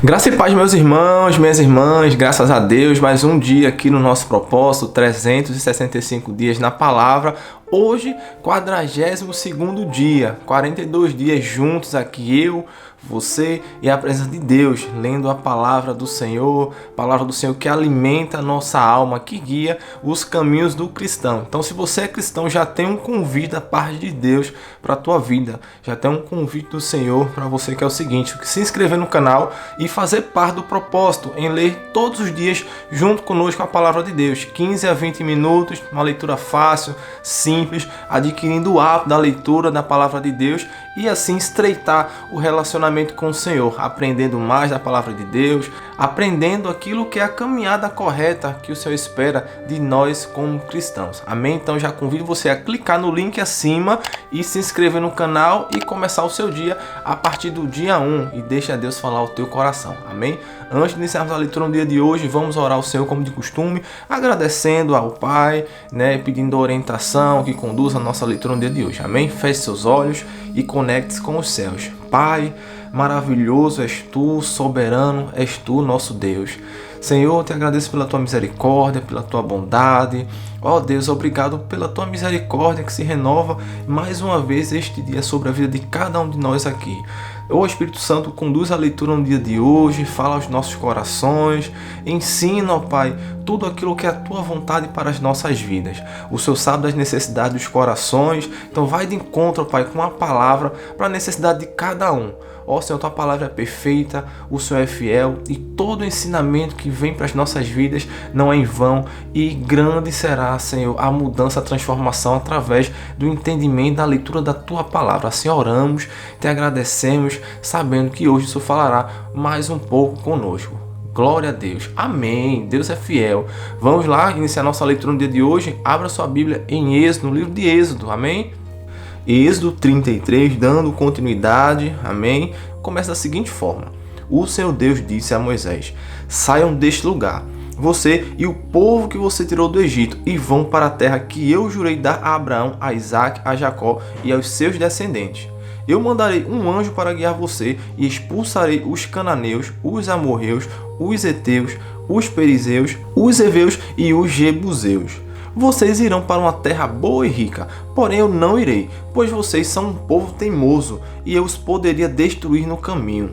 Graça e paz, meus irmãos, minhas irmãs, graças a Deus, mais um dia aqui no nosso propósito, 365 dias na palavra. Hoje, 42º dia, 42 dias juntos aqui, eu, você e a presença de Deus, lendo a palavra do Senhor que alimenta a nossa alma, que guia os caminhos do cristão. Então, se você é cristão, já tem um convite da parte de Deus para a tua vida, já tem um convite do Senhor para você, que é o seguinte: se inscrever no canal e fazer parte do propósito em ler todos os dias junto conosco a palavra de Deus, 15 a 20 minutos, uma leitura fácil, simples, adquirindo o hábito da leitura da palavra de Deus e assim estreitar o relacionamento com o Senhor, aprendendo mais da palavra de Deus, aprendendo aquilo que é a caminhada correta que o Senhor espera de nós como cristãos. Amém? Então já convido você a clicar no link acima e se inscrever no canal e começar o seu dia a partir do dia 1 e deixa Deus falar o teu coração. Amém? Antes de iniciarmos a leitura no dia de hoje, vamos orar ao Senhor como de costume, agradecendo ao Pai, pedindo orientação que conduza a nossa leitura no dia de hoje. Amém? Feche seus olhos e conecte-se com os céus. Pai, maravilhoso és tu, soberano és tu, nosso Deus. Senhor, te agradeço pela tua misericórdia, pela tua bondade. Ó Deus, obrigado pela tua misericórdia que se renova mais uma vez este dia sobre a vida de cada um de nós aqui. Ó Espírito Santo, conduz a leitura no dia de hoje, fala aos nossos corações, ensina, ó Pai, tudo aquilo que é a tua vontade para as nossas vidas. O Senhor sabe das necessidades dos corações, então vai de encontro, ó Pai, com a palavra para a necessidade de cada um. Ó Senhor, tua palavra é perfeita, o Senhor é fiel e todo o ensinamento que vem para as nossas vidas não é em vão, e grande será, Senhor, a mudança, a transformação através do entendimento da leitura da tua palavra. Assim oramos, te agradecemos, sabendo que hoje o Senhor falará mais um pouco conosco. Glória a Deus. Amém. Deus é fiel. Vamos lá iniciar nossa leitura no dia de hoje. Abra sua Bíblia em Êxodo, no livro de Êxodo. Amém? Êxodo 33, dando continuidade, amém? Começa da seguinte forma: o Senhor Deus disse a Moisés: saiam deste lugar, você e o povo que você tirou do Egito, e vão para a terra que eu jurei dar a Abraão, a Isaque, a Jacó e aos seus descendentes. Eu mandarei um anjo para guiar você e expulsarei os cananeus, os amorreus, os heteus, os perizeus, os heveus e os jebuseus. Vocês irão para uma terra boa e rica, porém eu não irei, pois vocês são um povo teimoso e eu os poderia destruir no caminho.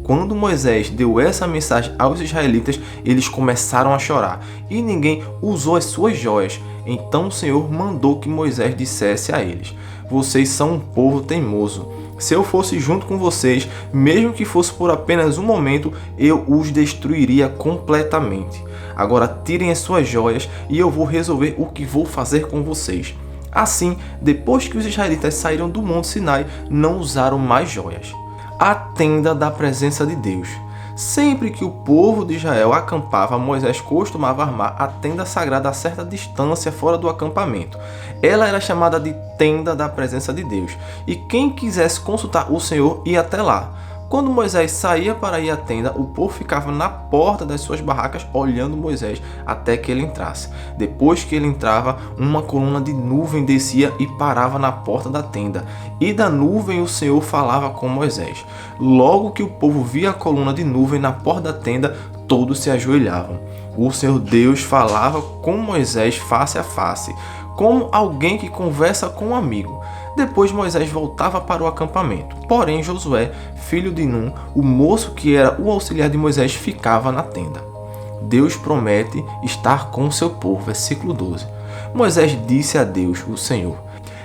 Quando Moisés deu essa mensagem aos israelitas, eles começaram a chorar e ninguém usou as suas joias. Então o Senhor mandou que Moisés dissesse a eles: vocês são um povo teimoso. Se eu fosse junto com vocês, mesmo que fosse por apenas um momento, eu os destruiria completamente. Agora tirem as suas joias e eu vou resolver o que vou fazer com vocês. Assim, depois que os israelitas saíram do Monte Sinai, não usaram mais joias. A tenda da presença de Deus. Sempre que o povo de Israel acampava, Moisés costumava armar a tenda sagrada a certa distância fora do acampamento. Ela era chamada de tenda da presença de Deus, e quem quisesse consultar o Senhor ia até lá. Quando Moisés saía para ir à tenda, o povo ficava na porta das suas barracas olhando Moisés até que ele entrasse. Depois que ele entrava, uma coluna de nuvem descia e parava na porta da tenda. E da nuvem o Senhor falava com Moisés. Logo que o povo via a coluna de nuvem na porta da tenda, todos se ajoelhavam. O Senhor Deus falava com Moisés face a face, como alguém que conversa com um amigo. Depois Moisés voltava para o acampamento. Porém Josué, filho de Num, o moço que era o auxiliar de Moisés, ficava na tenda. Deus promete estar com o seu povo. Versículo 12. Moisés disse a Deus, o Senhor: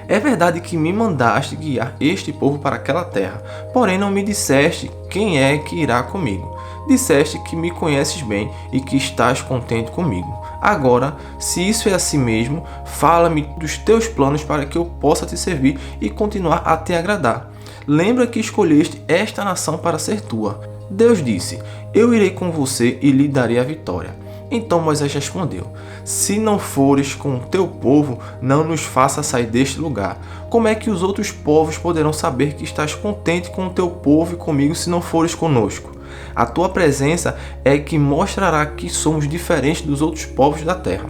é verdade que me mandaste guiar este povo para aquela terra, porém não me disseste quem é que irá comigo. Disseste que me conheces bem e que estás contente comigo. Agora, se isso é assim mesmo, fala-me dos teus planos para que eu possa te servir e continuar a te agradar. Lembra que escolheste esta nação para ser tua. Deus disse: eu irei com você e lhe darei a vitória. Então Moisés respondeu: se não fores com o teu povo, não nos faça sair deste lugar. Como é que os outros povos poderão saber que estás contente com o teu povo e comigo se não fores conosco? A tua presença é que mostrará que somos diferentes dos outros povos da terra.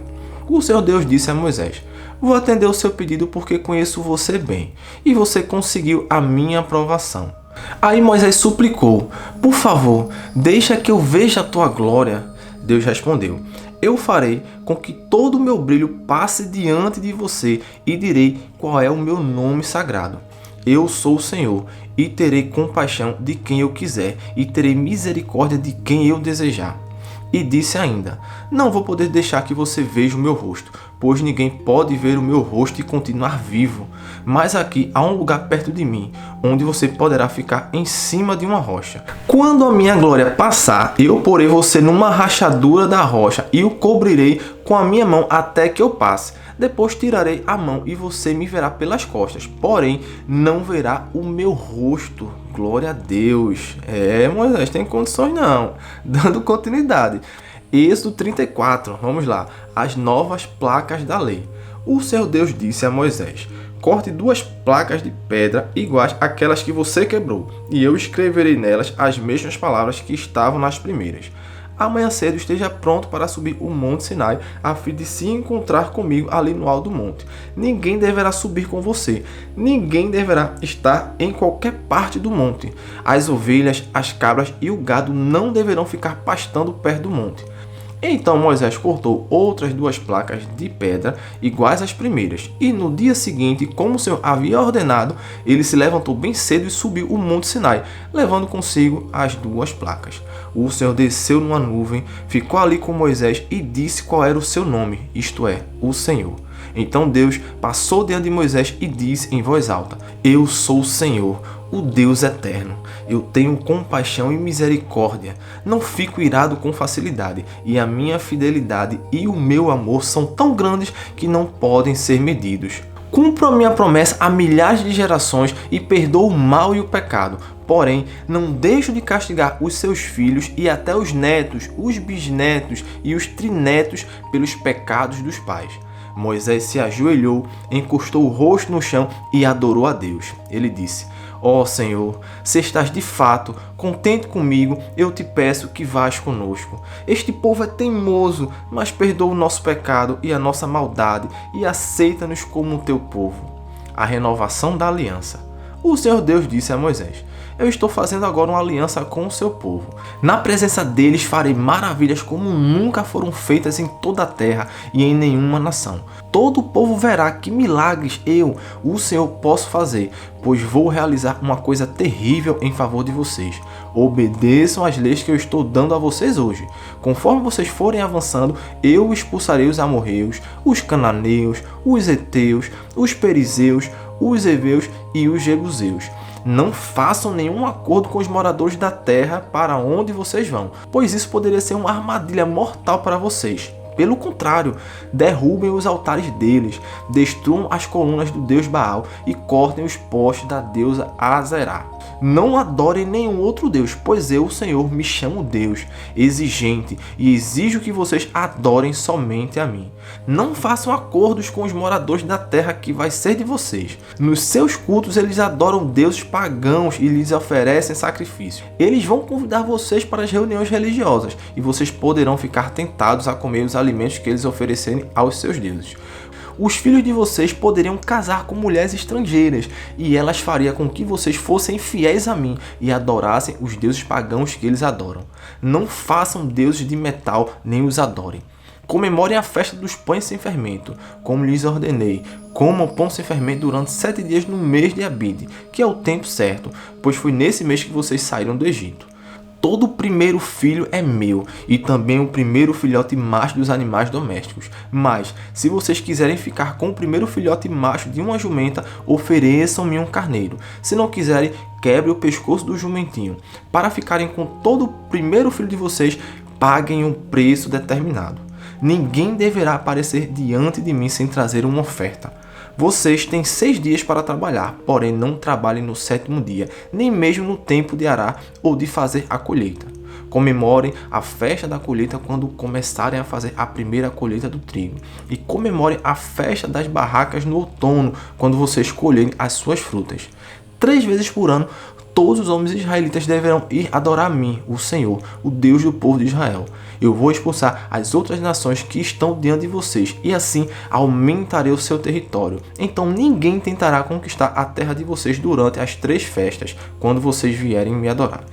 O Senhor Deus disse a Moisés: vou atender o seu pedido porque conheço você bem, e você conseguiu a minha aprovação. Aí Moisés suplicou: por favor, deixa que eu veja a tua glória. Deus respondeu: eu farei com que todo o meu brilho passe diante de você e direi qual é o meu nome sagrado. Eu sou o Senhor e terei compaixão de quem eu quiser e terei misericórdia de quem eu desejar. E disse ainda: não vou poder deixar que você veja o meu rosto, pois ninguém pode ver o meu rosto e continuar vivo. Mas aqui há um lugar perto de mim, onde você poderá ficar em cima de uma rocha. Quando a minha glória passar, eu porei você numa rachadura da rocha e o cobrirei com a minha mão até que eu passe. Depois tirarei a mão e você me verá pelas costas, porém não verá o meu rosto. Glória a Deus. Moisés, tem condições não. Dando continuidade. Êxodo 34, vamos lá. As novas placas da lei. O Senhor Deus disse a Moisés: corte 2 placas de pedra iguais àquelas que você quebrou, e eu escreverei nelas as mesmas palavras que estavam nas primeiras. Amanhã cedo esteja pronto para subir o Monte Sinai, a fim de se encontrar comigo ali no alto do monte. Ninguém deverá subir com você, ninguém deverá estar em qualquer parte do monte. As ovelhas, as cabras e o gado não deverão ficar pastando perto do monte. Então Moisés cortou outras 2 placas de pedra iguais às primeiras, e no dia seguinte, como o Senhor havia ordenado, ele se levantou bem cedo e subiu o Monte Sinai, levando consigo as 2 placas. O Senhor desceu numa nuvem, ficou ali com Moisés e disse qual era o seu nome, isto é, o Senhor. Então Deus passou diante de Moisés e disse em voz alta: eu sou o Senhor, o Deus eterno. Eu tenho compaixão e misericórdia. Não fico irado com facilidade, e a minha fidelidade e o meu amor são tão grandes que não podem ser medidos. Cumpro a minha promessa a milhares de gerações e perdoo o mal e o pecado. Porém, não deixo de castigar os seus filhos e até os netos, os bisnetos e os trinetos pelos pecados dos pais. Moisés se ajoelhou, encostou o rosto no chão e adorou a Deus. Ele disse: ó Senhor, se estás de fato contente comigo, eu te peço que vás conosco. Este povo é teimoso, mas perdoa o nosso pecado e a nossa maldade e aceita-nos como teu povo. A renovação da aliança. O Senhor Deus disse a Moisés: eu estou fazendo agora uma aliança com o seu povo. Na presença deles farei maravilhas como nunca foram feitas em toda a terra e em nenhuma nação. Todo o povo verá que milagres eu, o Senhor, posso fazer, pois vou realizar uma coisa terrível em favor de vocês. Obedeçam às leis que eu estou dando a vocês hoje. Conforme vocês forem avançando, eu expulsarei os amorreus, os cananeus, os heteus, os perizeus, os heveus e os jebuseus. Não façam nenhum acordo com os moradores da terra para onde vocês vão, pois isso poderia ser uma armadilha mortal para vocês. Pelo contrário, derrubem os altares deles, destruam as colunas do deus Baal e cortem os postes da deusa Azerá. Não adorem nenhum outro deus, pois eu, o Senhor, me chamo Deus, exigente, e exijo que vocês adorem somente a mim. Não façam acordos com os moradores da terra que vai ser de vocês. Nos seus cultos eles adoram deuses pagãos e lhes oferecem sacrifícios. Eles vão convidar vocês para as reuniões religiosas e vocês poderão ficar tentados a comer os alimentos que eles oferecerem aos seus deuses. Os filhos de vocês poderiam casar com mulheres estrangeiras, e elas fariam com que vocês fossem fiéis a mim e adorassem os deuses pagãos que eles adoram. Não façam deuses de metal nem os adorem. Comemorem a festa dos pães sem fermento, como lhes ordenei. Comam pão sem fermento durante 7 dias no mês de Abide, que é o tempo certo, pois foi nesse mês que vocês saíram do Egito. Todo primeiro filho é meu, e também o primeiro filhote macho dos animais domésticos. Mas, se vocês quiserem ficar com o primeiro filhote macho de uma jumenta, ofereçam-me um carneiro. Se não quiserem, quebre o pescoço do jumentinho. Para ficarem com todo o primeiro filho de vocês, paguem um preço determinado. Ninguém deverá aparecer diante de mim sem trazer uma oferta. Vocês têm 6 dias para trabalhar, porém não trabalhem no 7º dia, nem mesmo no tempo de arar ou de fazer a colheita. Comemorem a festa da colheita quando começarem a fazer a primeira colheita do trigo. E comemorem a festa das barracas no outono, quando vocês colherem as suas frutas. 3 vezes por ano, todos os homens israelitas deverão ir adorar a mim, o Senhor, o Deus do povo de Israel. Eu vou expulsar as outras nações que estão diante de vocês, e assim aumentarei o seu território. Então ninguém tentará conquistar a terra de vocês durante as 3 festas, quando vocês vierem me adorar.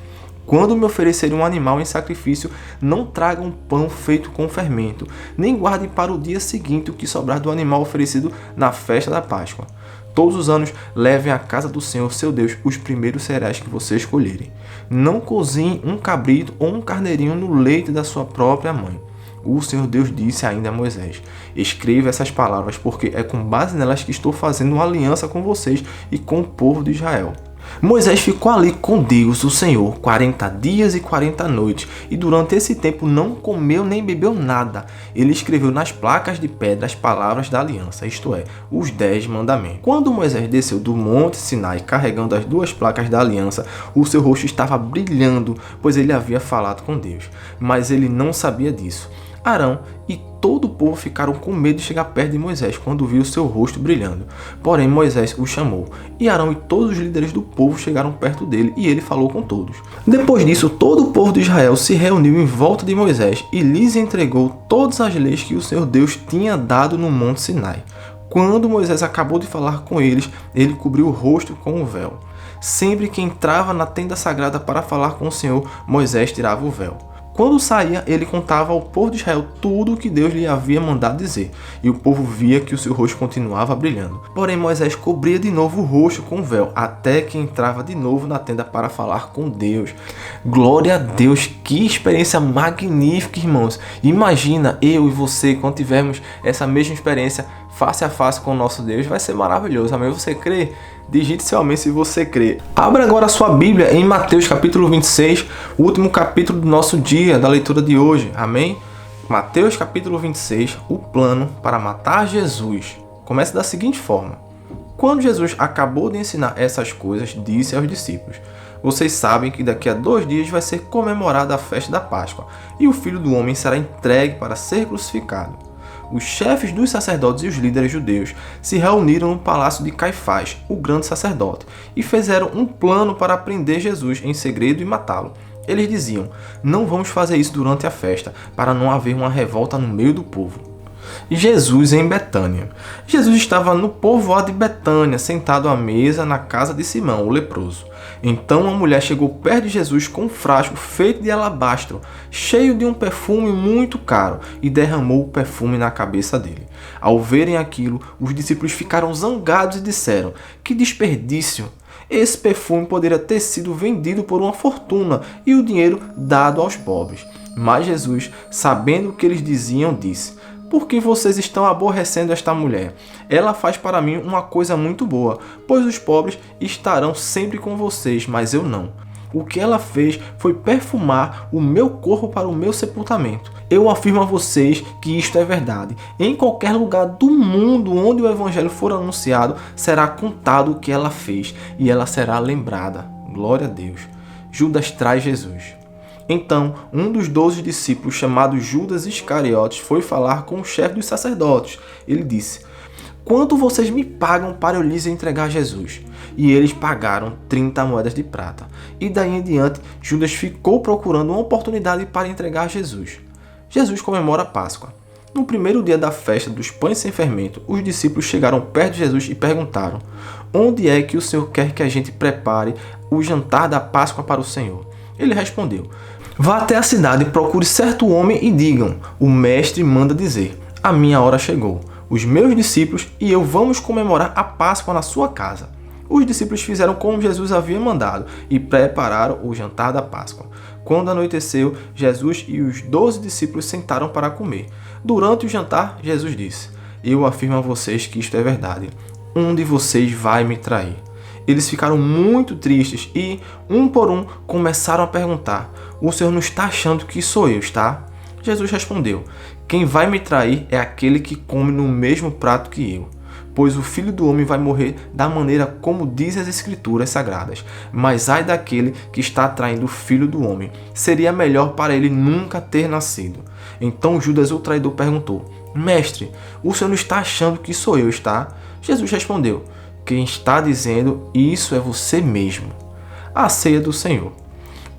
Quando me oferecerem um animal em sacrifício, não tragam pão feito com fermento, nem guardem para o dia seguinte o que sobrar do animal oferecido na festa da Páscoa. Todos os anos levem à casa do Senhor, seu Deus, os primeiros cereais que vocês escolherem. Não cozinhem um cabrito ou um carneirinho no leite da sua própria mãe. O Senhor Deus disse ainda a Moisés: escreva essas palavras, porque é com base nelas que estou fazendo uma aliança com vocês e com o povo de Israel. Moisés ficou ali com Deus, o Senhor, 40 dias e 40 noites, e durante esse tempo não comeu nem bebeu nada. Ele escreveu nas placas de pedra as palavras da aliança, isto é, os 10 mandamentos. Quando Moisés desceu do monte Sinai carregando as 2 placas da aliança, o seu rosto estava brilhando, pois ele havia falado com Deus, mas ele não sabia disso. Arão e todo o povo ficaram com medo de chegar perto de Moisés quando viu seu rosto brilhando. Porém, Moisés o chamou, e Arão e todos os líderes do povo chegaram perto dele, e ele falou com todos. Depois disso, todo o povo de Israel se reuniu em volta de Moisés e lhes entregou todas as leis que o Senhor Deus tinha dado no monte Sinai. Quando Moisés acabou de falar com eles, ele cobriu o rosto com o véu. Sempre que entrava na tenda sagrada para falar com o Senhor, Moisés tirava o véu. Quando saía, ele contava ao povo de Israel tudo o que Deus lhe havia mandado dizer, e o povo via que o seu rosto continuava brilhando. Porém, Moisés cobria de novo o rosto com o véu, até que entrava de novo na tenda para falar com Deus. Glória a Deus, que experiência magnífica, irmãos! Imagina eu e você, quando tivermos essa mesma experiência face a face com o nosso Deus, vai ser maravilhoso. Amém? Você crê? Digite seu amém se você crê. Abra agora a sua Bíblia em Mateus capítulo 26, o último capítulo do nosso dia, da leitura de hoje. Amém? Mateus capítulo 26, o plano para matar Jesus. Começa da seguinte forma. Quando Jesus acabou de ensinar essas coisas, disse aos discípulos: vocês sabem que daqui a 2 dias vai ser comemorada a festa da Páscoa, e o Filho do Homem será entregue para ser crucificado. Os chefes dos sacerdotes e os líderes judeus se reuniram no palácio de Caifás, o grande sacerdote, e fizeram um plano para prender Jesus em segredo e matá-lo. Eles diziam: não vamos fazer isso durante a festa, para não haver uma revolta no meio do povo. Jesus em Betânia. Jesus estava no povoado de Betânia, sentado à mesa na casa de Simão, o leproso. Então uma mulher chegou perto de Jesus com um frasco feito de alabastro, cheio de um perfume muito caro, e derramou o perfume na cabeça dele. Ao verem aquilo, os discípulos ficaram zangados e disseram: que desperdício! Esse perfume poderia ter sido vendido por uma fortuna e o dinheiro dado aos pobres. Mas Jesus, sabendo o que eles diziam, disse: por que vocês estão aborrecendo esta mulher? Ela faz para mim uma coisa muito boa, pois os pobres estarão sempre com vocês, mas eu não. O que ela fez foi perfumar o meu corpo para o meu sepultamento. Eu afirmo a vocês que isto é verdade. Em qualquer lugar do mundo onde o evangelho for anunciado, será contado o que ela fez, e ela será lembrada. Glória a Deus. Judas traz Jesus. Então, um dos 12 discípulos, chamado Judas Iscariotes, foi falar com o chefe dos sacerdotes. Ele disse: quanto vocês me pagam para eu lhes entregar Jesus? E eles pagaram 30 moedas de prata. E daí em diante, Judas ficou procurando uma oportunidade para entregar Jesus. Jesus comemora a Páscoa. No primeiro dia da festa dos pães sem fermento, os discípulos chegaram perto de Jesus e perguntaram: onde é que o Senhor quer que a gente prepare o jantar da Páscoa para o Senhor? Ele respondeu: vá até a cidade e procure certo homem e digam: o mestre manda dizer, a minha hora chegou. Os meus discípulos e eu vamos comemorar a Páscoa na sua casa. Os discípulos fizeram como Jesus havia mandado e prepararam o jantar da Páscoa. Quando anoiteceu, Jesus e os 12 discípulos sentaram para comer. Durante o jantar, Jesus disse: eu afirmo a vocês que isto é verdade. Um de vocês vai me trair. Eles ficaram muito tristes e, um por um, começaram a perguntar: o Senhor não está achando que sou eu, está? Jesus respondeu: quem vai me trair é aquele que come no mesmo prato que eu. Pois o Filho do Homem vai morrer da maneira como dizem as Escrituras Sagradas. Mas ai daquele que está traindo o Filho do Homem. Seria melhor para ele nunca ter nascido. Então Judas, o traidor, perguntou: mestre, o Senhor não está achando que sou eu, está? Jesus respondeu: quem está dizendo isso é você mesmo. a ceia do Senhor.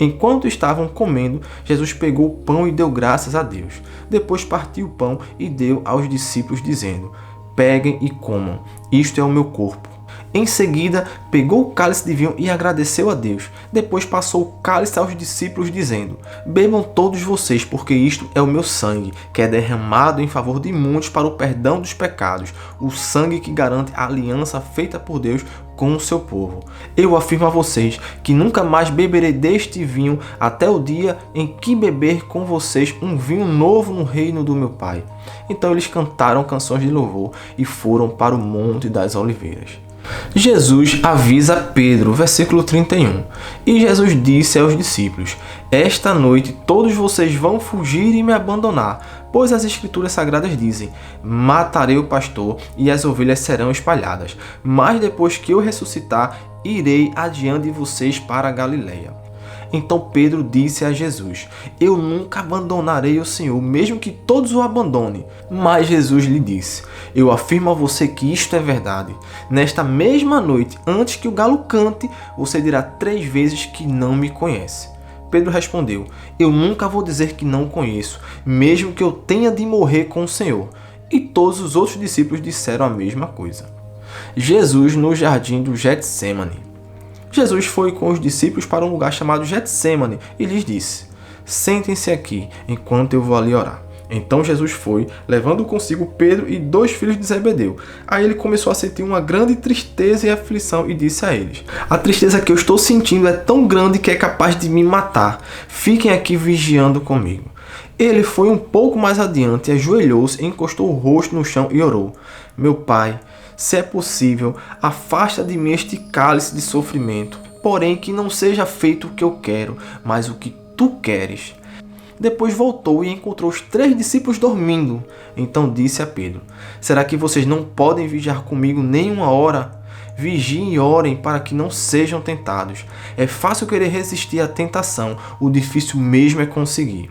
Enquanto estavam comendo, Jesus pegou o pão e deu graças a Deus. Depois partiu o pão e deu aos discípulos, dizendo: peguem e comam, isto é o meu corpo. Em seguida, pegou o cálice de vinho e agradeceu a Deus. Depois passou o cálice aos discípulos, dizendo: bebam todos vocês, porque isto é o meu sangue, que é derramado em favor de muitos para o perdão dos pecados, o sangue que garante a aliança feita por Deus com o seu povo. Eu afirmo a vocês que nunca mais beberei deste vinho até o dia em que beber com vocês um vinho novo no reino do meu Pai. Então eles cantaram canções de louvor e foram para o Monte das Oliveiras. Jesus avisa Pedro, versículo 31. E Jesus disse aos discípulos: esta noite todos vocês vão fugir e me abandonar, pois as Escrituras Sagradas dizem: matarei o pastor e as ovelhas serão espalhadas. Mas depois que eu ressuscitar, irei adiante de vocês para a Galileia. Então Pedro disse a Jesus: eu nunca abandonarei o Senhor, mesmo que todos o abandonem. Mas Jesus lhe disse: eu afirmo a você que isto é verdade. Nesta mesma noite, antes que o galo cante, você dirá 3 vezes que não me conhece. Pedro respondeu: eu nunca vou dizer que não conheço, mesmo que eu tenha de morrer com o Senhor. E todos os outros discípulos disseram a mesma coisa. Jesus no jardim do Getsêmani. Jesus foi com os discípulos para um lugar chamado Getsêmani e lhes disse: sentem-se aqui, enquanto eu vou ali orar. Então Jesus foi, levando consigo Pedro e 2 filhos de Zebedeu. Aí ele começou a sentir uma grande tristeza e aflição e disse a eles: a tristeza que eu estou sentindo é tão grande que é capaz de me matar. Fiquem aqui vigiando comigo. Ele foi um pouco mais adiante, ajoelhou-se, encostou o rosto no chão e orou: meu Pai, se é possível, afasta de mim este cálice de sofrimento, porém que não seja feito o que eu quero, mas o que tu queres. Depois voltou e encontrou os 3 discípulos dormindo. Então disse a Pedro: será que vocês não podem vigiar comigo nem 1 hora? Vigiem e orem para que não sejam tentados. É fácil querer resistir à tentação, o difícil mesmo é conseguir.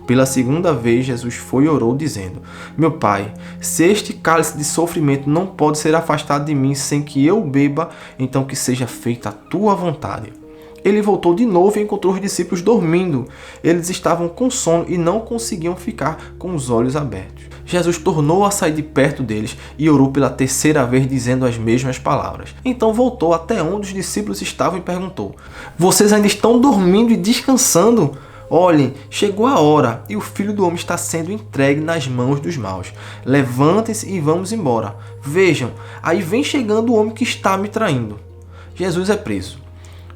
Pela 2ª vez, Jesus foi e orou, dizendo: meu Pai, se este cálice de sofrimento não pode ser afastado de mim sem que eu beba, então que seja feita a tua vontade. Ele voltou de novo e encontrou os discípulos dormindo. Eles estavam com sono e não conseguiam ficar com os olhos abertos. Jesus tornou a sair de perto deles e orou pela 3ª vez, dizendo as mesmas palavras. Então voltou até onde os discípulos estavam e perguntou: vocês ainda estão dormindo e descansando? Olhem, chegou a hora e o Filho do Homem está sendo entregue nas mãos dos maus. Levantem-se e vamos embora. Vejam, aí vem chegando o homem que está me traindo. Jesus é preso.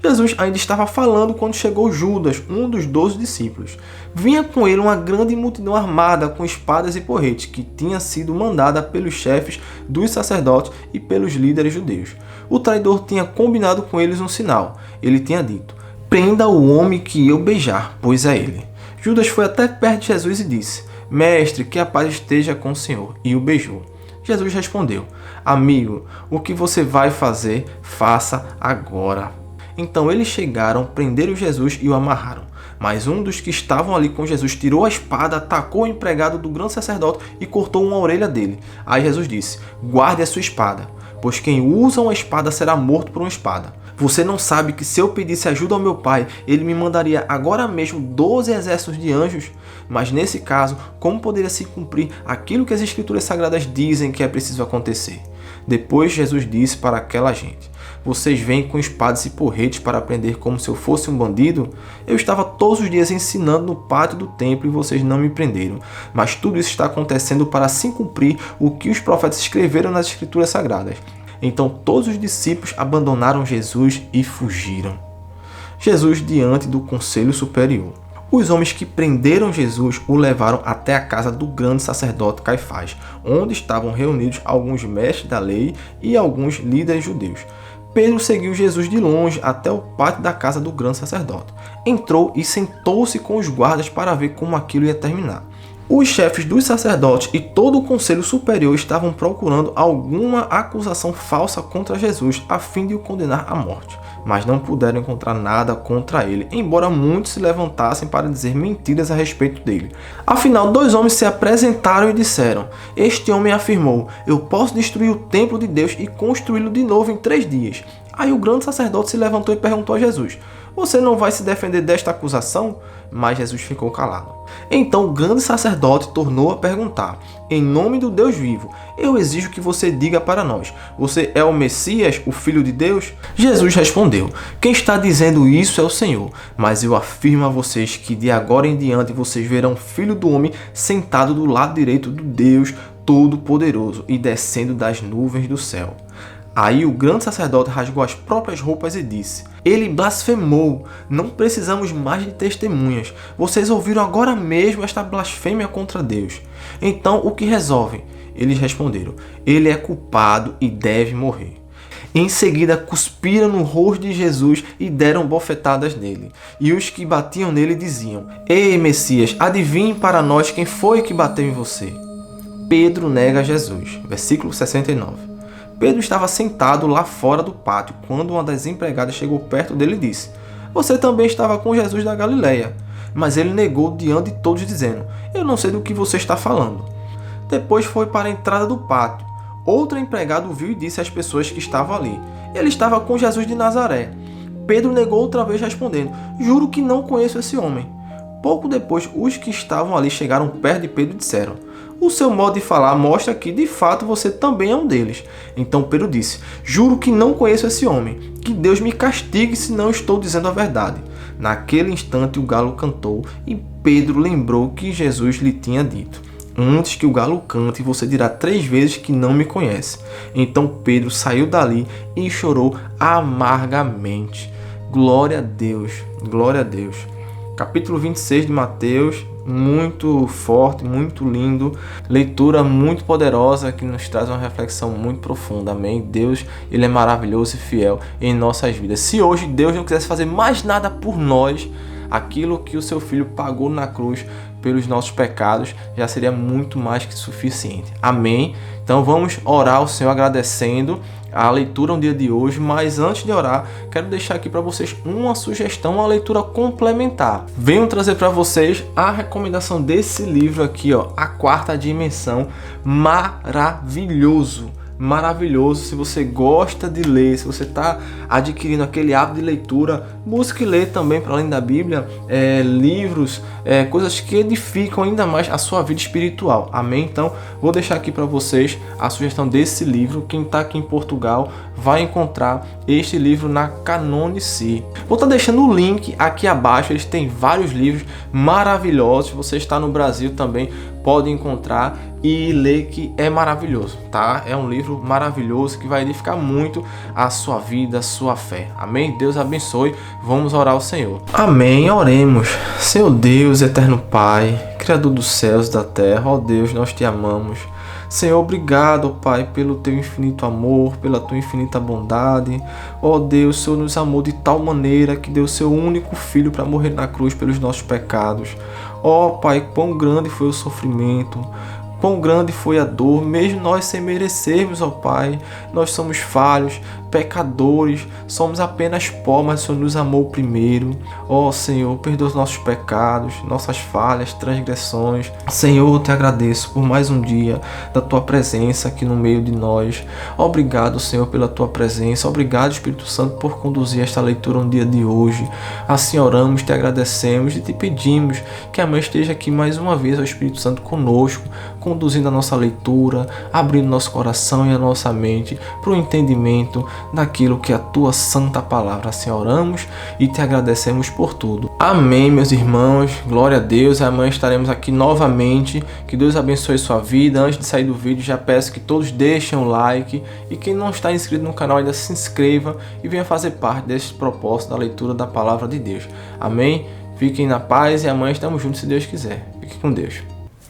Jesus ainda estava falando quando chegou Judas, um dos 12 discípulos. Vinha com ele uma grande multidão armada com espadas e porretes, que tinha sido mandada pelos chefes dos sacerdotes e pelos líderes judeus. O traidor tinha combinado com eles um sinal. Ele tinha dito: prenda o homem que eu beijar, pois é ele. Judas foi até perto de Jesus e disse: mestre, que a paz esteja com o Senhor, e o beijou. Jesus respondeu: amigo, o que você vai fazer, faça agora. Então eles chegaram, prenderam Jesus e o amarraram. Mas um dos que estavam ali com Jesus tirou a espada, atacou o empregado do grande sacerdote e cortou uma orelha dele. Aí Jesus disse: guarde a sua espada, pois quem usa uma espada será morto por uma espada. Você não sabe que se eu pedisse ajuda ao meu Pai, ele me mandaria agora mesmo 12 exércitos de anjos? Mas nesse caso, como poderia se cumprir aquilo que as Escrituras Sagradas dizem que é preciso acontecer? Depois Jesus disse para aquela gente: vocês vêm com espadas e porretes para prender como se eu fosse um bandido? Eu estava todos os dias ensinando no pátio do templo e vocês não me prenderam. Mas tudo isso está acontecendo para se cumprir o que os profetas escreveram nas Escrituras Sagradas. Então todos os discípulos abandonaram Jesus e fugiram. Jesus diante do Conselho Superior. Os homens que prenderam Jesus o levaram até a casa do grande sacerdote Caifás, onde estavam reunidos alguns mestres da lei e alguns líderes judeus. Pedro seguiu Jesus de longe até o pátio da casa do grande sacerdote. Entrou e sentou-se com os guardas para ver como aquilo ia terminar. Os chefes dos sacerdotes e todo o conselho superior estavam procurando alguma acusação falsa contra Jesus, a fim de o condenar à morte. Mas não puderam encontrar nada contra ele, embora muitos se levantassem para dizer mentiras a respeito dele. Afinal, 2 homens se apresentaram e disseram: este homem afirmou: eu posso destruir o templo de Deus e construí-lo de novo em 3 dias. Aí o grande sacerdote se levantou e perguntou a Jesus: você não vai se defender desta acusação? Mas Jesus ficou calado. Então o grande sacerdote tornou a perguntar: em nome do Deus vivo, eu exijo que você diga para nós: você é o Messias, o Filho de Deus? Jesus respondeu: quem está dizendo isso é o Senhor, mas eu afirmo a vocês que de agora em diante vocês verão o Filho do Homem sentado do lado direito do Deus Todo-Poderoso e descendo das nuvens do céu. Aí o grande sacerdote rasgou as próprias roupas e disse: ele blasfemou, não precisamos mais de testemunhas. Vocês ouviram agora mesmo esta blasfêmia contra Deus. Então o que resolvem? Eles responderam: ele é culpado e deve morrer. Em seguida cuspiram no rosto de Jesus e deram bofetadas nele. E os que batiam nele diziam: ei, Messias, adivinhe para nós quem foi que bateu em você. Pedro nega Jesus. Versículo 69. Pedro estava sentado lá fora do pátio quando uma das empregadas chegou perto dele e disse: você também estava com Jesus da Galileia. Mas ele negou diante de todos, dizendo: eu não sei do que você está falando. Depois foi para a entrada do pátio. Outro empregado viu e disse às pessoas que estavam ali: ele estava com Jesus de Nazaré. Pedro negou outra vez, respondendo: juro que não conheço esse homem. Pouco depois, os que estavam ali chegaram perto de Pedro e disseram: o seu modo de falar mostra que, de fato, você também é um deles. Então Pedro disse: juro que não conheço esse homem. Que Deus me castigue se não estou dizendo a verdade. Naquele instante o galo cantou e Pedro lembrou que Jesus lhe tinha dito: antes que o galo cante, você dirá 3 vezes que não me conhece. Então Pedro saiu dali e chorou amargamente. Glória a Deus, glória a Deus. Capítulo 26 de Mateus, muito forte, muito lindo, leitura muito poderosa que nos traz uma reflexão muito profunda, amém? Deus, ele é maravilhoso e fiel em nossas vidas. Se hoje Deus não quisesse fazer mais nada por nós, aquilo que o seu Filho pagou na cruz pelos nossos pecados já seria muito mais que suficiente, amém? Então vamos orar ao Senhor agradecendo a leitura no dia de hoje, mas antes de orar, quero deixar aqui para vocês uma sugestão, uma leitura complementar. Venho trazer para vocês a recomendação desse livro aqui, ó, A Quarta Dimensão, maravilhoso. Maravilhoso. Se você gosta de ler, se você está adquirindo aquele hábito de leitura, busque ler também, para além da Bíblia, livros, coisas que edificam ainda mais a sua vida espiritual, amém? Então vou deixar aqui para vocês a sugestão desse livro. Quem está aqui em Portugal vai encontrar este livro na Canonici. Vou estar deixando o link aqui abaixo. Eles têm vários livros maravilhosos. Você está no Brasil também, pode encontrar e ler, que é maravilhoso, tá? É um livro maravilhoso que vai edificar muito a sua vida, a sua fé, amém? Deus abençoe. Vamos orar ao Senhor, amém? Oremos. Senhor Deus, eterno Pai, Criador dos céus e da terra, ó Deus, nós te amamos. Senhor, obrigado, Pai, pelo teu infinito amor, pela tua infinita bondade. Ó Deus, o Senhor nos amou de tal maneira que deu seu único Filho para morrer na cruz pelos nossos pecados. Ó Pai, quão grande foi o sofrimento, quão grande foi a dor, mesmo nós sem merecermos, ó Pai. Nós somos falhos, pecadores, somos apenas pó, mas o Senhor nos amou primeiro. Ó Senhor, perdoa os nossos pecados, nossas falhas, transgressões. Senhor, eu te agradeço por mais um dia da tua presença aqui no meio de nós. Obrigado, Senhor, pela tua presença. Obrigado, Espírito Santo, por conduzir esta leitura no dia de hoje. Assim oramos, te agradecemos e te pedimos que a mãe esteja aqui mais uma vez, ó Espírito Santo, conosco, conduzindo a nossa leitura, abrindo nosso coração e a nossa mente para o entendimento daquilo que é a tua santa palavra. Assim oramos e te agradecemos por tudo. Amém, meus irmãos. Glória a Deus. Amanhã estaremos aqui novamente. Que Deus abençoe sua vida. Antes de sair do vídeo, já peço que todos deixem um like e quem não está inscrito no canal ainda se inscreva e venha fazer parte desse propósito da leitura da palavra de Deus. Amém? Fiquem na paz e amanhã estamos juntos se Deus quiser. Fique com Deus.